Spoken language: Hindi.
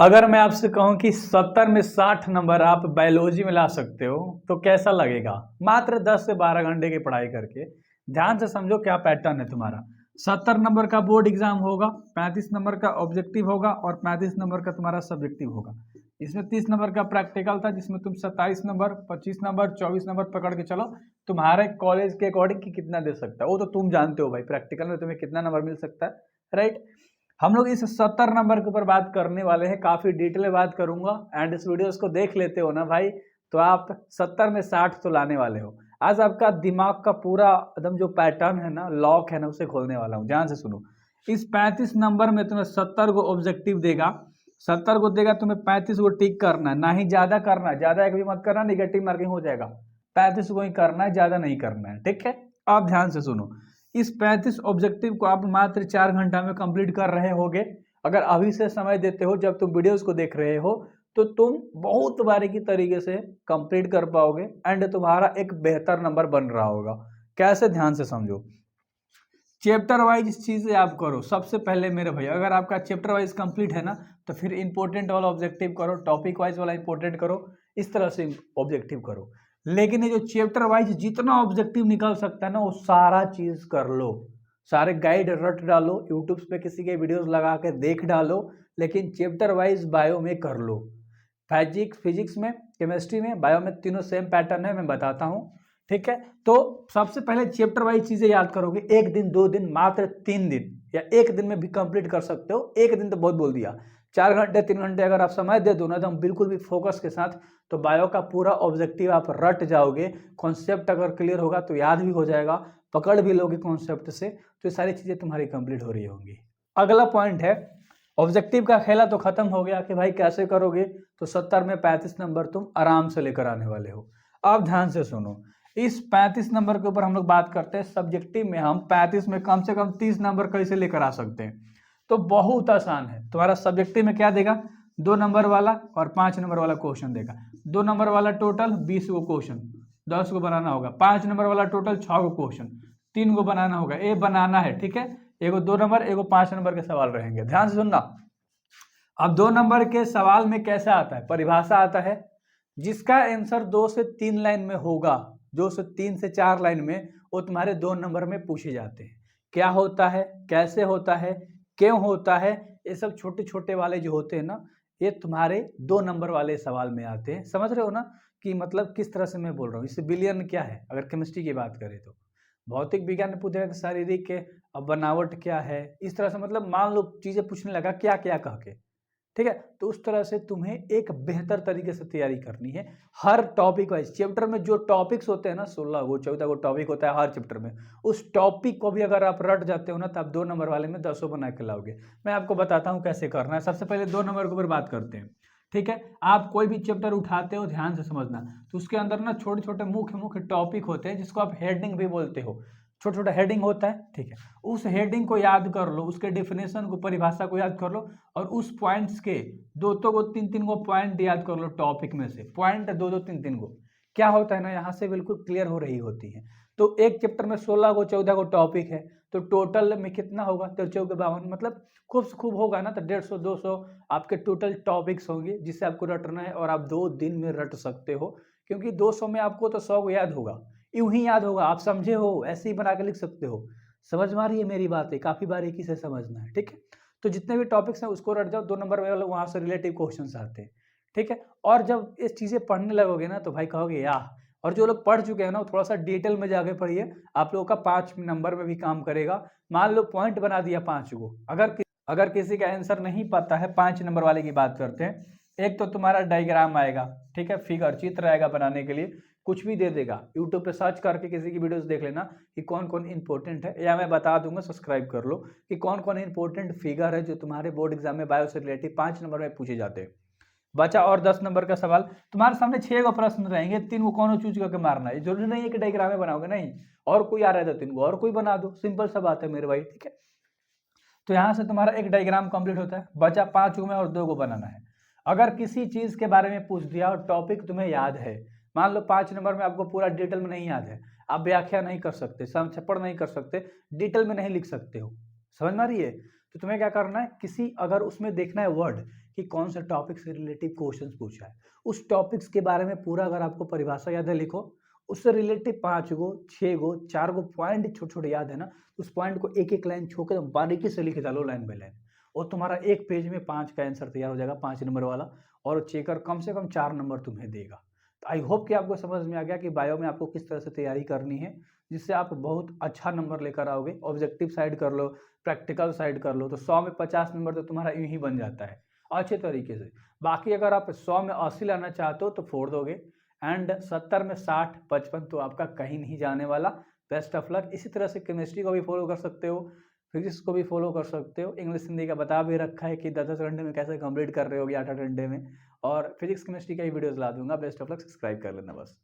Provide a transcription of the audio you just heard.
अगर मैं आपसे कहूं कि 70 में 60 नंबर आप बायोलॉजी में ला सकते हो तो कैसा लगेगा? मात्र 10 से 12 घंटे की पढ़ाई करके। ध्यान से समझो क्या पैटर्न है तुम्हारा। 70 नंबर का बोर्ड एग्जाम होगा, 35 नंबर का ऑब्जेक्टिव होगा और 35 नंबर का तुम्हारा सब्जेक्टिव होगा। इसमें 30 नंबर का प्रैक्टिकल था जिसमें तुम 27 नंबर, 25 नंबर, 24 नंबर पकड़ के चलो। तुम्हारे कॉलेज के अकॉर्डिंग कि कितना दे सकता है वो तो तुम जानते हो भाई, प्रैक्टिकल में तुम्हें कितना नंबर मिल सकता है, राइट। हम लोग इस 70 नंबर के ऊपर बात करने वाले हैं, काफी डिटेल में बात करूंगा। एंड इस वीडियोस को देख लेते हो ना भाई, तो आप 70 में 60 तो लाने वाले हो। आज आपका दिमाग का पूरा एकदम जो पैटर्न है ना, लॉक है ना, उसे खोलने वाला हूँ। ध्यान से सुनो। इस 35 नंबर में तुम्हें 70 को ऑब्जेक्टिव देगा, 70 को देगा, तुम्हें 35 को टिक करना है, ना ही ज्यादा करना है, ज्यादा एक भी मत करना, निगेटिव मार्किंग हो जाएगा। 35 को ही करना है, ज्यादा नहीं करना है, ठीक है। आप ध्यान से सुनो। इस 35 ऑब्जेक्टिव को आप मात्र 4 घंटा में कंप्लीट कर रहे होगे। अगर अभी से समय देते हो, जब तुम वीडियोस को देख रहे हो, तो तुम बहुत बारीकी तरीके से कंप्लीट कर पाओगे एंड तुम्हारा एक बेहतर नंबर बन रहा होगा। कैसे? ध्यान से समझो। चैप्टर वाइज चीजें आप करो। सबसे पहले मेरे भैया, अगर आपका चैप्टर वाइज कंप्लीट है ना, तो फिर इंपॉर्टेंट वाला ऑब्जेक्टिव करो, टॉपिक वाइज वाला इंपॉर्टेंट करो, इस तरह से ऑब्जेक्टिव करो। लेकिन ये जो चैप्टर वाइज जितना ऑब्जेक्टिव निकल सकता है ना, वो सारा चीज कर लो। सारे गाइड रट डालो, यूट्यूब पे किसी के वीडियोस लगा के देख डालो, लेकिन चैप्टर वाइज बायो में कर लो। फिजिक्स में, केमिस्ट्री में, बायो में, तीनों सेम पैटर्न है, मैं बताता हूँ, ठीक है। तो सबसे पहले चैप्टर वाइज चीजें याद करोगे। एक दिन, 2 दिन, मात्र 3 दिन या एक दिन में भी कंप्लीट कर सकते हो। एक दिन तो बहुत बोल दिया, 4 घंटे 3 घंटे अगर आप समय दे दो ना, तो हम बिल्कुल भी फोकस के साथ, तो बायो का पूरा ऑब्जेक्टिव आप रट जाओगे। कॉन्सेप्ट अगर क्लियर होगा तो याद भी हो जाएगा, पकड़ भी लोगे कॉन्सेप्ट से, तो ये सारी चीजें तुम्हारी कंप्लीट हो रही होंगी। अगला पॉइंट है, ऑब्जेक्टिव का खेला तो खत्म हो गया कि भाई कैसे करोगे। तो 70 में 35 नंबर तुम आराम से लेकर आने वाले हो। अब ध्यान से सुनो। इस 35 नंबर के ऊपर हम लोग बात करते हैं। सब्जेक्टिव में हम 35 में कम से कम 30 नंबर कैसे लेकर आ सकते हैं? तो बहुत आसान है। तुम्हारा सब्जेक्टिव में क्या देगा? 2 नंबर वाला और 5 नंबर वाला क्वेश्चन देगा। 2 नंबर वाला टोटल 20 को क्वेश्चन, 10 को बनाना होगा। 5 नंबर वाला टोटल 6 को क्वेश्चन, 3 को बनाना होगा। ये बनाना है, ठीक है। एगो 2 नंबर, एगो 5 नंबर के सवाल रहेंगे। ध्यान से सुनना। अब 2 नंबर के सवाल में कैसा आता है? परिभाषा आता है, जिसका आंसर 2 से 3 लाइन में होगा, 2 से 3 से 4 लाइन में, वो तुम्हारे 2 नंबर में पूछे जाते हैं। क्या होता है, कैसे होता है, क्यों होता है, ये सब छोटे छोटे वाले जो होते हैं ना, ये तुम्हारे 2 नंबर वाले सवाल में आते हैं। समझ रहे हो ना कि मतलब किस तरह से मैं बोल रहा हूँ। इससे बिलियन क्या है अगर केमिस्ट्री की बात करें तो। भौतिक विज्ञान में पूछेगा कि शारीरिक के बनावट क्या है, इस तरह से, मतलब मान लो चीजें पूछने लगा क्या क्या कह के, ठीक है। तो उस तरह से तुम्हें एक बेहतर तरीके से तैयारी करनी है। हर टॉपिक वाइज चैप्टर में जो टॉपिक्स होते हैं ना, 16 को 14 को टॉपिक होता है हर चैप्टर में, उस टॉपिक को भी अगर आप रट जाते हो ना, तो आप 2 नंबर वाले में 10 बना के लाओगे। मैं आपको बताता हूँ कैसे करना है। सबसे पहले 2 नंबर के ऊपर बात करते हैं, ठीक है। आप कोई भी चैप्टर उठाते हो, ध्यान से समझना, तो उसके अंदर ना छोटे छोटे मुख्य मुख्य टॉपिक होते हैं, जिसको आप हेडिंग भी बोलते हो। छोटा छोटा हेडिंग होता है, ठीक है। उस हेडिंग को याद कर लो, उसके डेफिनेशन को, परिभाषा को याद कर लो, और उस पॉइंट्स के दो को 3 को पॉइंट याद कर लो। टॉपिक में से पॉइंट 2 2 3 3 को क्या होता है ना, यहाँ से बिल्कुल क्लियर हो रही होती है। तो एक चैप्टर में 16 को 14 को टॉपिक है, तो टोटल में कितना होगा? 13 के 52, मतलब खूब से खूब होगा ना, तो 150 200 आपके टोटल टॉपिक्स होंगे, जिससे आपको रटना है। और आप 2 दिन में रट सकते हो, क्योंकि 200 में आपको तो 100 को याद होगा, यूं ही याद होगा। आप समझे हो, ऐसे ही बना के लिख सकते हो। समझ में आ रही है मेरी बात है? काफी बारीकी से समझना है, ठीक है। तो जितने भी टॉपिक्स हैं उसको रट जाओ। 2 नंबर वाले वहां से रिलेटिव क्वेश्चंस आते हैं, ठीक है। और जब ये चीजें पढ़ने लगोगे ना, तो भाई कहोगे यार। और जो लोग पढ़ चुके हैं ना, थोड़ा सा डिटेल में जाके पढ़िए, आप लोगों का 5 नंबर में भी काम करेगा। मान लो पॉइंट बना दिया 5 को, अगर किसी का आंसर नहीं पता है, 5 नंबर वाले की बात करते हैं, एक तो तुम्हारा डायग्राम आएगा, ठीक है, फिगर, चित्र आएगा बनाने के लिए, कुछ भी दे देगा। यूट्यूब पे सर्च करके किसी की वीडियोस देख लेना कि कौन कौन इंपॉर्टेंट है, या मैं बता दूंगा, सब्सक्राइब कर लो, कि कौन कौन इंपॉर्टेंट फिगर है जो तुम्हारे बोर्ड एग्जाम में बायो से रिलेटेड 5 नंबर में पूछे जाते हैं। बचा और 10 नंबर का सवाल। तुम्हारे सामने 6 प्रश्न रहेंगे, 3 को कौन चूज करके मारना है। जरूरी नहीं है कि डायग्राम में बनाओगे, नहीं, और कोई आ रहा है तो 3 को और कोई बना दो, सिंपल सा बात है मेरे भाई, ठीक है। तो यहाँ से तुम्हारा एक डायग्राम कंप्लीट होता है। बचा 5 में और 2 को बनाना है। अगर किसी चीज के बारे में पूछ दिया और टॉपिक तुम्हें याद है, मान लो 5 नंबर में आपको पूरा डिटेल में नहीं याद है, आप व्याख्या नहीं कर सकते, संक्षेपण नहीं कर सकते, डिटेल में नहीं लिख सकते हो, समझ में आ रही है? तो तुम्हें क्या करना है, किसी, अगर उसमें देखना है वर्ड कि कौन से टॉपिक से रिलेटिव क्वेश्चंस पूछा है। उस टॉपिक्स के बारे में पूरा अगर आपको परिभाषा याद है लिखो, उससे रिलेटिव 5 गो 6 गो 4 गो पॉइंट छोटे-छोटे याद है ना, उस पॉइंट को एक-एक लाइन छू के बारीकी से लिख डालो लाइन बाय लाइन, और तुम्हारा एक पेज में 5 का आंसर तैयार हो जाएगा, 5 नंबर वाला, और चेकर कम से कम 4 नंबर तुम्हें देगा। तो आई होप कि आपको समझ में आ गया कि बायो में आपको किस तरह से तैयारी करनी है, जिससे आप बहुत अच्छा नंबर लेकर आओगे। ऑब्जेक्टिव साइड कर लो, प्रैक्टिकल साइड कर लो, तो 100 में 50 नंबर तो तुम्हारा यूँ ही बन जाता है अच्छे तरीके से। बाकी अगर आप 100 में 80 लाना चाहते हो तो फोड़ दोगे, एंड 70 में 60 55 तो आपका कहीं नहीं जाने वाला। Best of luck. इसी तरह से केमिस्ट्री को भी फॉलो कर सकते हो, फिजिक्स को भी फॉलो कर सकते हो। इंग्लिश हिंदी का बता भी रखा है कि 10-10 घंटे में कैसे कंप्लीट कर रहे होगे 8-8 घंटे में, और फिजिक्स केमिस्ट्री का ही वीडियोस ला दूंगा। बेस्ट ऑफ लक, सब्सक्राइब कर लेना बस।